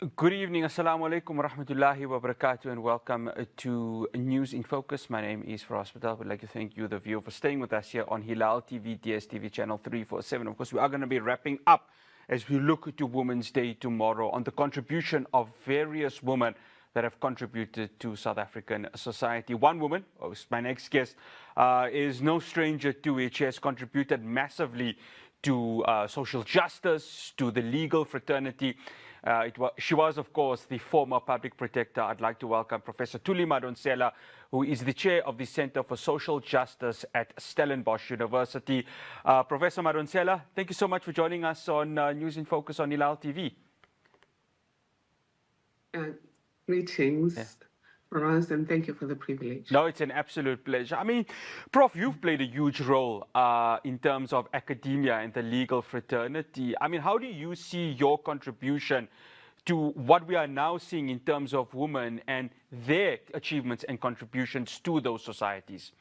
Good evening, Assalamu alaikum wa rahmatullahi wa barakatuh, and welcome to News in Focus. My name is Faraz Patel. I would like to thank you, the viewer, for staying with us here on Hilaal TV, DSTV channel 347. Of course, we are going to be wrapping up as we look to Women's Day tomorrow on the contribution of various women that have contributed to South African society. One woman, my next guest, is no stranger to it. She has contributed massively to social justice, to the legal fraternity. She was, of course, the former public protector. I'd like to welcome Professor Thuli Madonsela, who is the chair of the Center for Social Justice at Stellenbosch University. Professor Madonsela, thank you so much for joining us on News in Focus on Hilaal TV. Greetings, yeah. Faraz, and thank you for the privilege. No, it's an absolute pleasure. I mean, Prof, you've played a huge role in terms of academia and the legal fraternity. I mean, how do you see your contribution to what we are now seeing in terms of women and their achievements and contributions to those societies?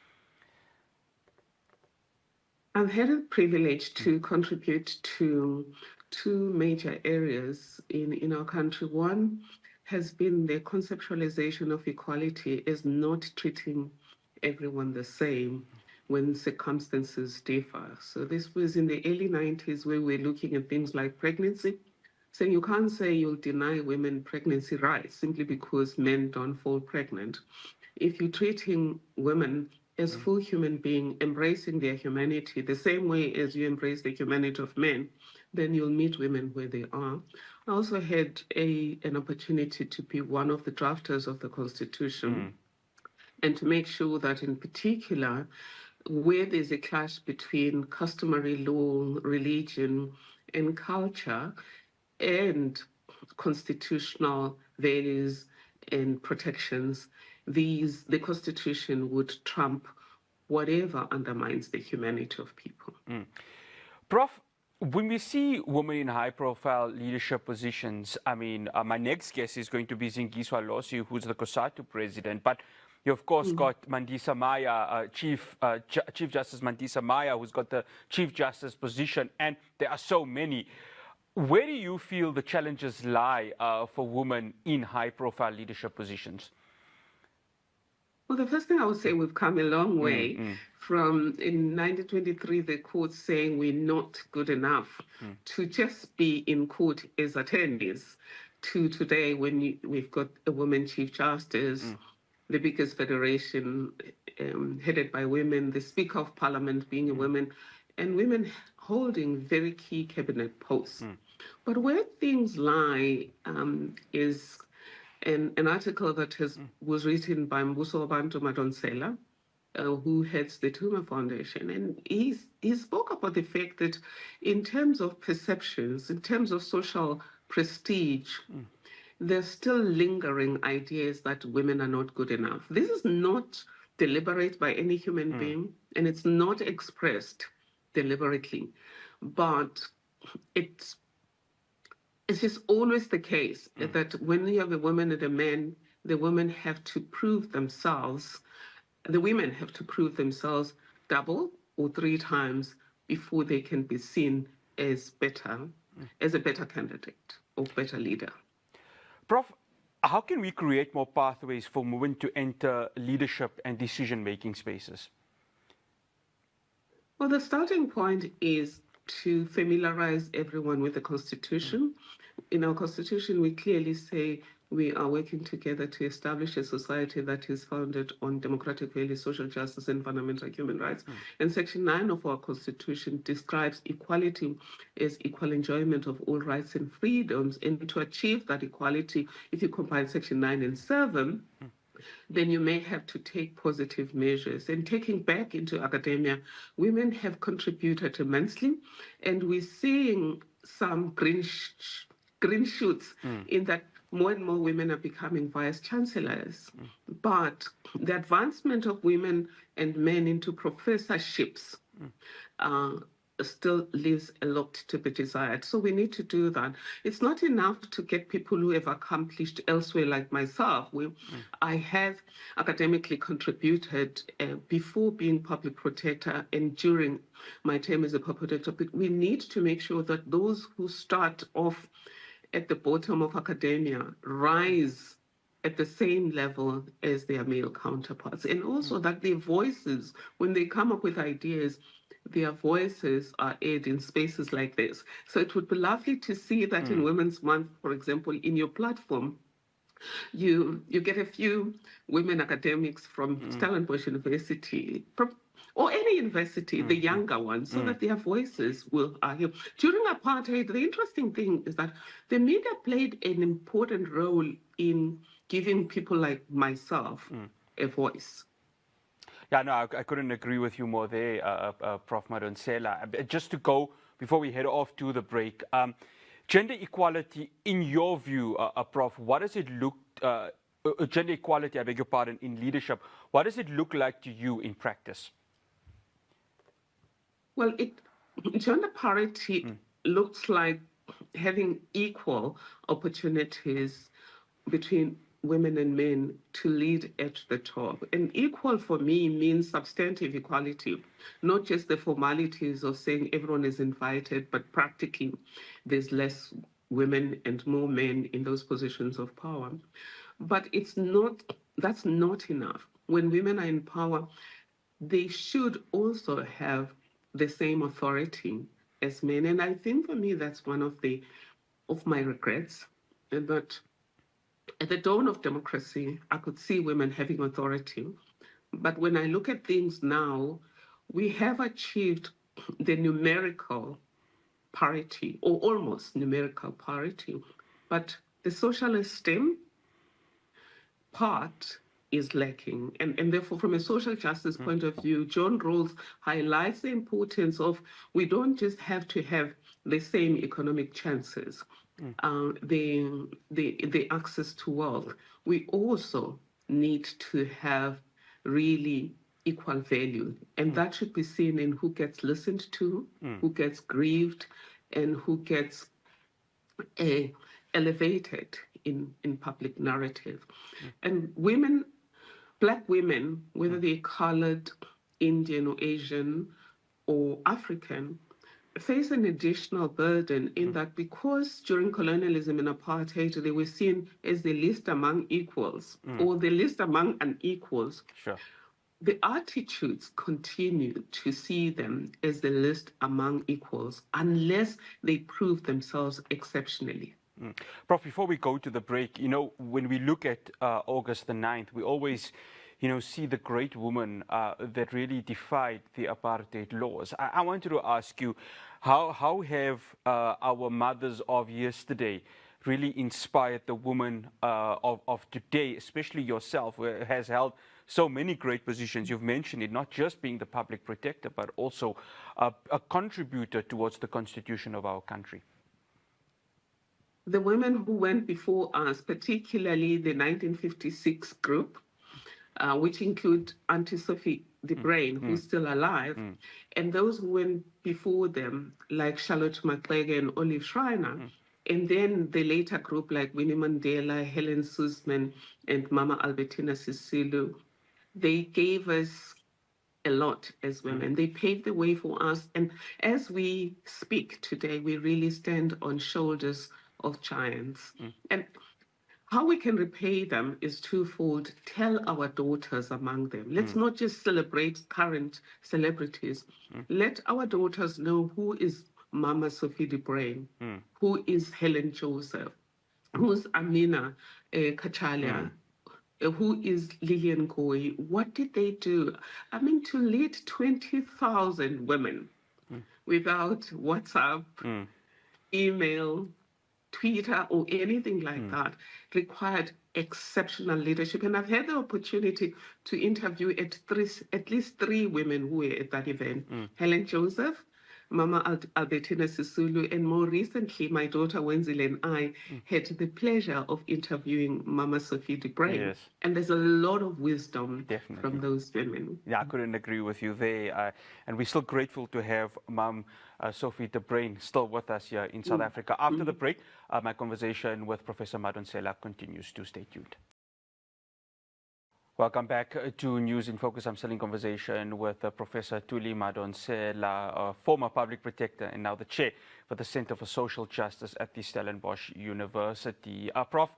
I've had a privilege to contribute to two major areas in our country. One has been the conceptualization of equality as not treating everyone the same when circumstances differ. So this was in the early 90s, where we were looking at things like pregnancy, saying you can't say you'll deny women pregnancy rights simply because men don't fall pregnant. If you're treating women as full human beings, embracing their humanity the same way as you embrace the humanity of men, then you'll meet women where they are. I also had an opportunity to be one of the drafters of the Constitution and to make sure that, in particular, where there's a clash between customary law, religion, and culture, and constitutional values and protections, the Constitution would trump whatever undermines the humanity of people. Prof, when we see women in high-profile leadership positions, I mean, my next guest is going to be Zingiswa Losi, who's the COSATU president, but you, of course, got Mandisa Maya, Chief Justice Mandisa Maya, who's got the Chief Justice position, and there are so many. Where do you feel the challenges lie for women in high-profile leadership positions? Well, the first thing I would say, we've come a long way from, in 1923, the court saying we're not good enough to just be in court as attorneys, to today when we've got a woman Chief Justice, the biggest federation headed by women, the Speaker of Parliament being a woman, and women holding very key cabinet posts. But where things lie is an article that was written by Mbuso Bantu Madonsela, who heads the Tuma Foundation. And he spoke about the fact that in terms of perceptions, in terms of social prestige, there's still lingering ideas that women are not good enough. This is not deliberate by any human being, and it's not expressed deliberately, but it's just always the case that when you have a woman and a man, the women have to prove themselves, the women have to prove themselves double or three times before they can be seen as as a better candidate or better leader. Prof, how can we create more pathways for women to enter leadership and decision-making spaces? Well, the starting point is to familiarize everyone with the Constitution. In our Constitution, we clearly say we are working together to establish a society that is founded on democratic values, social justice, and fundamental human rights. And Section 9 of our Constitution describes equality as equal enjoyment of all rights and freedoms. And to achieve that equality, if you combine Section 9 and 7, then you may have to take positive measures. And taking back into academia, women have contributed immensely, and we're seeing some green shoots in that more and more women are becoming vice chancellors. But the advancement of women and men into professorships still leaves a lot to be desired. So we need to do that. It's not enough to get people who have accomplished elsewhere like myself. I have academically contributed before being public protector and during my term as a public protector, but we need to make sure that those who start off at the bottom of academia rise at the same level as their male counterparts. And also that their voices, when they come up with ideas, their voices are aired in spaces like this. So it would be lovely to see that in Women's Month, for example, in your platform, you get a few women academics from Stellenbosch University, or any university, the younger ones, so that their voices will argue. During apartheid, the interesting thing is that the media played an important role in giving people like myself a voice. Yeah, no, I couldn't agree with you more there, Prof. Madonsela. Just to go, before we head off to the break, gender equality, in your view, Prof, what does it look, gender equality, I beg your pardon, in leadership, what does it look like to you in practice? Well, gender parity looks like having equal opportunities between women and men to lead at the top. And equal for me means substantive equality, not just the formalities of saying everyone is invited, but practically there's less women and more men in those positions of power. But that's not enough. When women are in power, they should also have the same authority as men. And I think for me that's one of my regrets. And that at the dawn of democracy, I could see women having authority. But when I look at things now, we have achieved the numerical parity, or almost numerical parity. But the social esteem part is lacking. And therefore, from a social justice point of view, John Rawls highlights the importance of we don't just have to have the same economic chances, the access to wealth. We also need to have really equal value. And that should be seen in who gets listened to, who gets grieved, and who gets elevated in public narrative. And women, Black women, whether they're colored, Indian or Asian or African, face an additional burden in that because during colonialism and apartheid, they were seen as the least among equals or the least among unequals. Sure. The attitudes continue to see them as the least among equals unless they prove themselves exceptionally. Prof, before we go to the break, when we look at August the 9th, we always, see the great woman that really defied the apartheid laws. I wanted to ask you, how have our mothers of yesterday really inspired the woman of today, especially yourself, who has held so many great positions? You've mentioned it, not just being the public protector, but also a contributor towards the constitution of our country. The women who went before us, particularly the 1956 group, which include Auntie Sophie de Bruyn, who's still alive, and those who went before them, like Charlotte Maxeke and Olive Schreiner, and then the later group like Winnie Mandela, Helen Suzman, and Mama Albertina Sisulu, they gave us a lot as women. They paved the way for us. And as we speak today, we really stand on shoulders of giants. And how we can repay them is twofold. Tell our daughters among them. Let's not just celebrate current celebrities. Let our daughters know who is Mama Sophie de Bruyn, who is Helen Joseph, who's Amina Kachalia, who is Lillian Goy. What did they do? I mean, to lead 20,000 women without WhatsApp, email, Twitter, or anything like that required exceptional leadership. And I've had the opportunity to interview at least three women who were at that event. Helen Joseph, Mama Albertina Sisulu, and more recently, my daughter Wenzile and I had the pleasure of interviewing Mama Sophie de Bruyn. Yes. And there's a lot of wisdom Definitely from those women. Yeah, I couldn't agree with you there. And we're still grateful to have Mom Sophie de Bruyn still with us here in South Africa. After the break, my conversation with Professor Madonsela continues. To stay tuned. Welcome back to News in Focus. I'm still in conversation with Professor Thuli Madonsela, a former public protector and now the chair for the Center for Social Justice at the Stellenbosch University. Prof,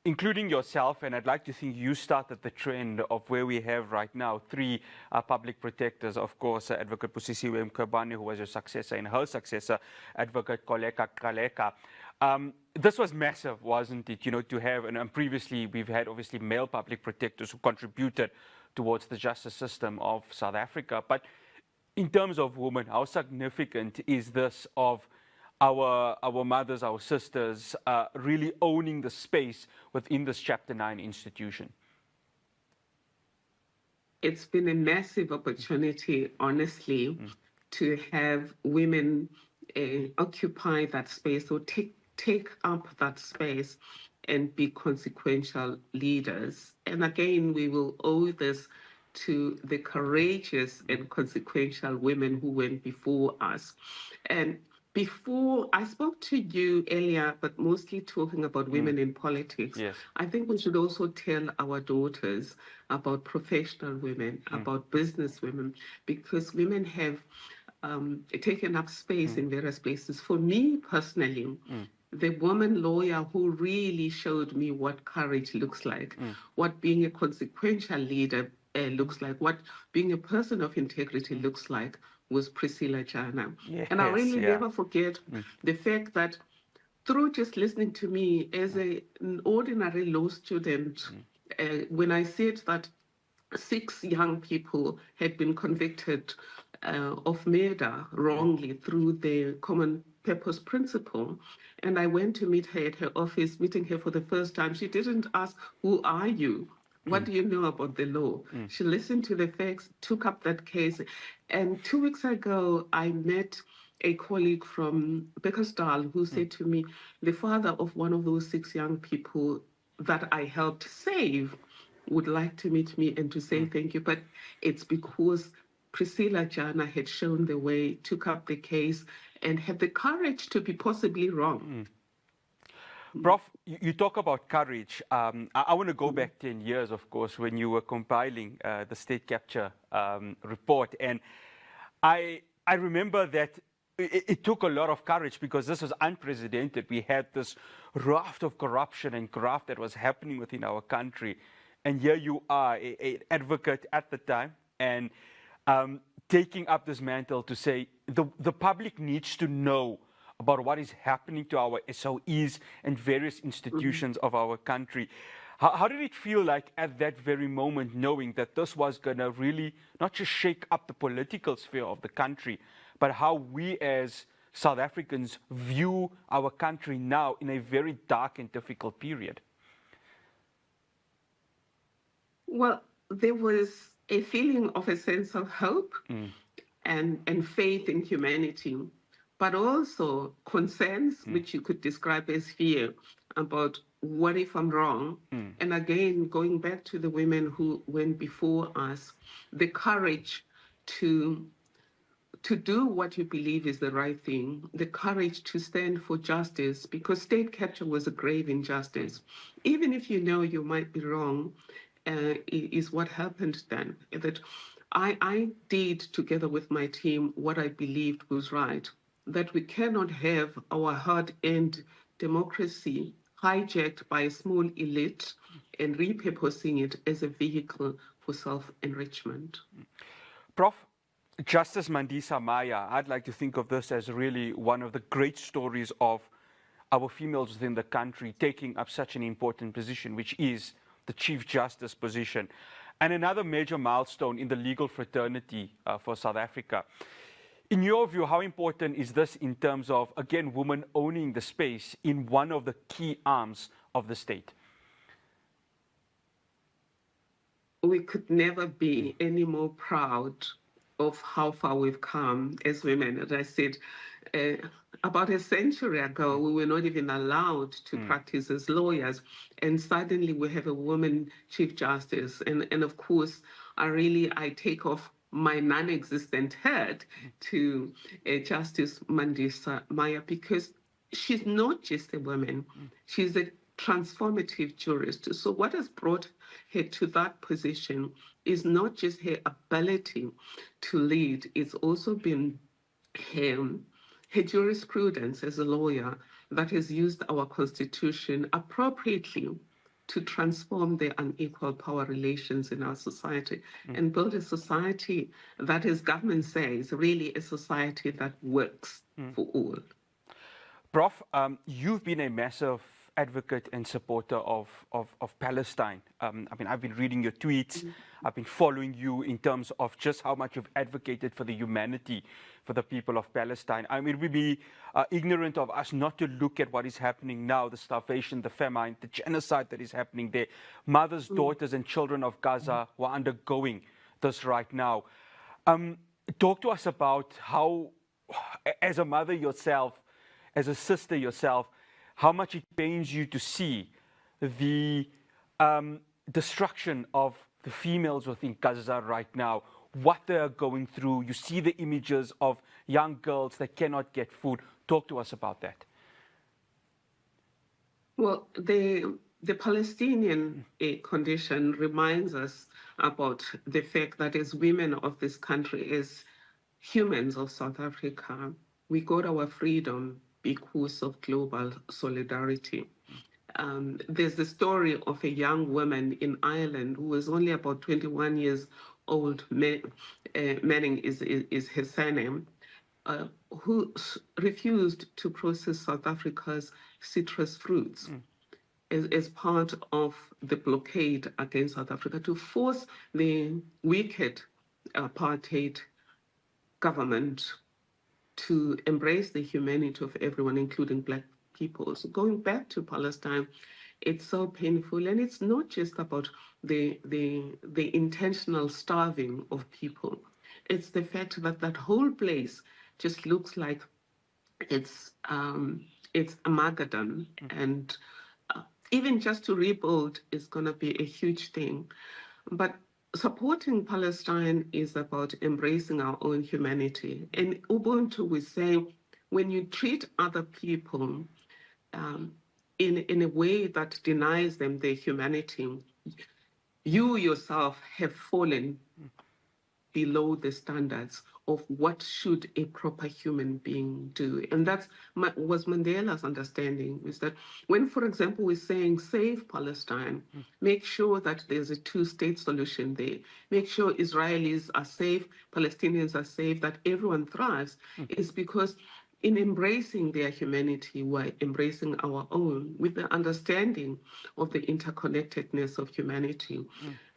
including yourself, and I'd like to think you started the trend of where we have right now three public protectors. Of course, Advocate Busisiwe Mkhwebane, who was your successor, and her successor, Advocate Koleka Kaleka. This was massive, wasn't it? You know, to have, and previously we've had obviously male public protectors who contributed towards the justice system of South Africa. But in terms of women, how significant is this of our mothers, our sisters, really owning the space within this Chapter 9 institution? It's been a massive opportunity, honestly, to have women occupy that space or take up that space and be consequential leaders. And again, we will owe this to the courageous and consequential women who went before us. And before I spoke to you earlier, but mostly talking about women in politics, Yes. I think we should also tell our daughters about professional women, about business women, because women have taken up space in various places. For me personally, the woman lawyer who really showed me what courage looks like, what being a consequential leader looks like, what being a person of integrity looks like, was Priscilla Jana. Yes, And I really never forget the fact that through just listening to me as an ordinary law student, when I said that 6 young people had been convicted of murder wrongly through the common purpose principle. And I went to meet her at her office, meeting her for the first time. She didn't ask, "Who are you? What do you know about the law?" She listened to the facts, took up that case. And 2 weeks ago, I met a colleague from Beckersdal who said to me, the father of one of those 6 young people that I helped save would like to meet me and to say thank you. But it's because Priscilla Jana had shown the way, took up the case, and had the courage to be possibly wrong. Prof, you talk about courage. I want to go back 10 years, of course, when you were compiling the state capture report. And I remember that it took a lot of courage because this was unprecedented. We had this raft of corruption and graft that was happening within our country. And here you are, an advocate at the time, and taking up this mantle to say the public needs to know about what is happening to our SOEs and various institutions of our country. How did it feel like at that very moment, knowing that this was going to really not just shake up the political sphere of the country, but how we as South Africans view our country now in a very dark and difficult period? Well, there was a feeling of a sense of hope and faith in humanity, but also concerns, which you could describe as fear about what if I'm wrong? And again, going back to the women who went before us, the courage to do what you believe is the right thing, the courage to stand for justice, because state capture was a grave injustice. Even if you know you might be wrong, is what happened then. That I did, together with my team, what I believed was right, that we cannot have our hard-earned democracy hijacked by a small elite and repurposing it as a vehicle for self-enrichment. Prof, Justice Mandisa Maya, I'd like to think of this as really one of the great stories of our females within the country taking up such an important position, which is the Chief Justice position, and another major milestone in the legal fraternity for South Africa. In your view, how important is this in terms of, again, women owning the space in one of the key arms of the state? We could never be any more proud of how far we've come as women. As I said, about a century ago, we were not even allowed to practice as lawyers. And suddenly we have a woman Chief Justice. And of course, I take off my non-existent head to Justice Mandisa Maya, because she's not just a woman. She's a transformative jurist. So what has brought her to that position is not just her ability to lead, it's also been her jurisprudence as a lawyer that has used our Constitution appropriately to transform the unequal power relations in our society and build a society that, as government says, really a society that works for all. Prof, you've been a massive advocate and supporter of Palestine. I mean, I've been reading your tweets. I've been following you in terms of just how much you've advocated for the humanity for the people of Palestine. I mean, it would be ignorant of us not to look at what is happening now, the starvation, the famine, the genocide that is happening there. Mothers, daughters, and children of Gaza who are undergoing this right now. Talk to us about how, as a mother yourself, as a sister yourself, how much it pains you to see the destruction of the females within Gaza right now, what they are going through. You see the images of young girls that cannot get food. Talk to us about that. Well, the Palestinian condition reminds us about the fact that as women of this country, as humans of South Africa, we got our freedom because of global solidarity. There's the story of a young woman in Ireland who was only about 21 years old, Manning is her surname, who refused to process South Africa's citrus fruits as part of the blockade against South Africa to force the wicked apartheid government to embrace the humanity of everyone, including Black people. So going back to Palestine, it's so painful, and it's not just about the intentional starving of people. It's the fact that that whole place just looks like it's Armageddon, and even just to rebuild is going to be a huge thing. But supporting Palestine is about embracing our own humanity. And Ubuntu was saying, when you treat other people in a way that denies them their humanity, you yourself have fallen below the standards of what should a proper human being do. And that was Mandela's understanding, is that when, for example, we're saying save Palestine, make sure that there's a two-state solution there, make sure Israelis are safe, Palestinians are safe, that everyone thrives, is because in embracing their humanity, we're embracing our own with the understanding of the interconnectedness of humanity,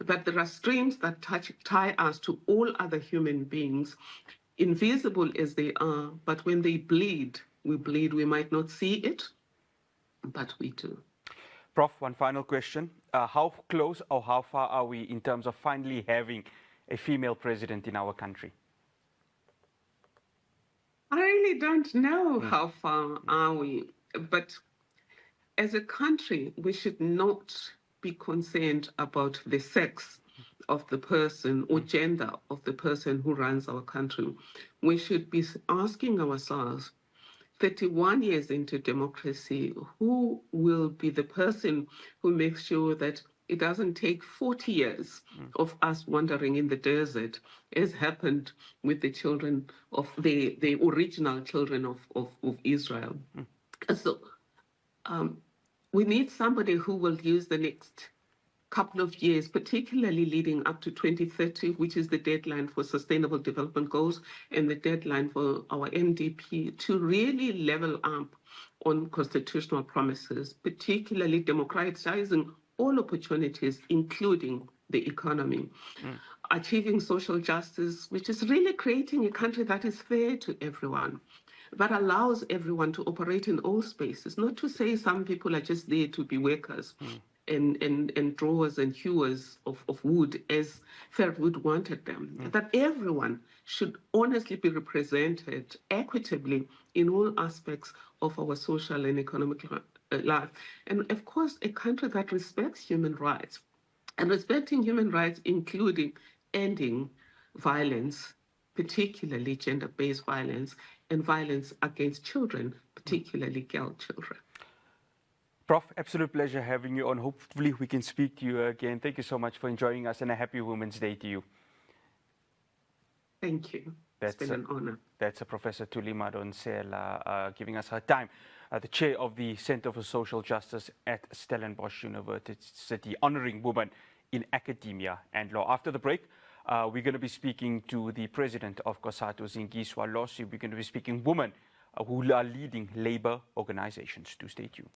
that there are streams that tie us to all other human beings, invisible as they are, but when they bleed, we might not see it, but we do. Prof, one final question. How close or how far are we in terms of finally having a female president in our country? I really don't know how far are we, but as a country, we should not be concerned about the sex of the person or gender of the person who runs our country. We should be asking ourselves, 31 years into democracy, who will be the person who makes sure that it doesn't take 40 years of us wandering in the desert, as happened with the children of the original children of Israel. So we need somebody who will use the next couple of years, particularly leading up to 2030, which is the deadline for Sustainable Development Goals and the deadline for our MDP, to really level up on constitutional promises, particularly democratizing all opportunities, including the economy. Achieving social justice, which is really creating a country that is fair to everyone, that allows everyone to operate in all spaces, not to say some people are just there to be workers and drawers and hewers of wood as Fairwood wanted them, that everyone should honestly be represented equitably in all aspects of our social and economic life. And of course, a country that respects human rights, and respecting human rights, including ending violence, particularly gender-based violence, and violence against children, particularly girl children. Prof, absolute pleasure having you on. Hopefully we can speak to you again. Thank you so much for joining us, and a happy Women's Day to you. Thank you. It's been an honor. That's Professor Thuli Madonsela giving us her time. The chair of the Center for Social Justice at Stellenbosch University, honoring women in academia and law. After the break, we're going to be speaking to the president of COSATU, Zingiswa Losi. We're going to be speaking women who are leading labor organizations. Do stay tuned.